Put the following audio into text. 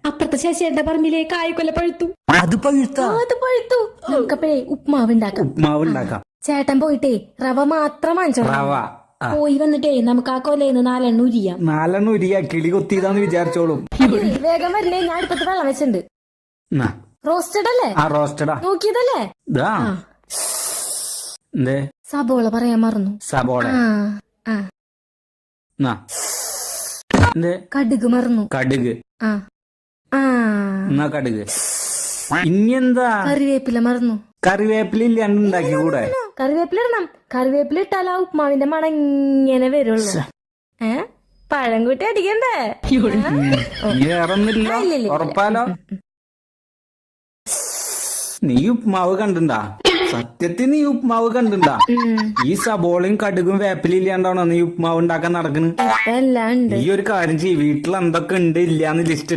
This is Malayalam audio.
അപ്പുറത്തെ ശശിയുടെ പറമ്പിലെ കായ്ക്കൊല പഴുത്തു. അത് പഴുത്താ? അത് പഴുത്തു. നമുക്കപ്പോഴേ ഉപ്മാവ് ഉണ്ടാക്കാം. ചേട്ടൻ പോയിട്ടേ റവ മാത്രം വാങ്ങിച്ചോ. പോയി വന്നിട്ടേ നമുക്ക് ആ കൊലയിന്ന് 4 ഉരിയാ കിളി കൊത്തിയതാന്ന് വിചാരിച്ചോളും. വേഗം വരണേ, ഞാൻ അടുപ്പത്ത് വെള്ളം വെച്ചിട്ടുണ്ട്. റോസ്റ്റഡ് അല്ലേ? റോസ്റ്റഡാ. നോക്കിയതല്ലേ? സബോള പറയാൻ മറന്നു. സബോള. കടുക് മറന്നു. കടുക്. കടുക്. ഇനിയെന്താ? കറിവേപ്പില മറന്നു. കറിവേപ്പില ഇല്ലാണ്ട് ഉണ്ടാക്കി കൂടെ? കറിവേപ്പില ഇടണം. കറിവേപ്പില ഇട്ടാൽ ആ ഉപ്മാവിന്റെ മണം ഇങ്ങനെ വരുള്ളൂ. പഴം കൂട്ടി അടിക്കണ്ടേ? വേറൊന്നില്ല, ഉറപ്പാലോ? നീ ഉപ്മാവ് കണ്ടിണ്ടാ? സത്യത്തിൽ നീ ഉപ്മാവ് കണ്ടിണ്ടാ? ഈ സബോളയും കടുകും വേപ്പിലും ഇല്ലാണ്ടാണോ നീ ഉപ്മാവ് ഉണ്ടാക്കാൻ നടക്കുന്നത്? എല്ലാം ഉണ്ട്. ഈ ഒരു കാര്യം ചെയ്യ്, വീട്ടിൽ എന്തൊക്കെ ഉണ്ട് ഇല്ലാന്ന് ലിസ്റ്റ്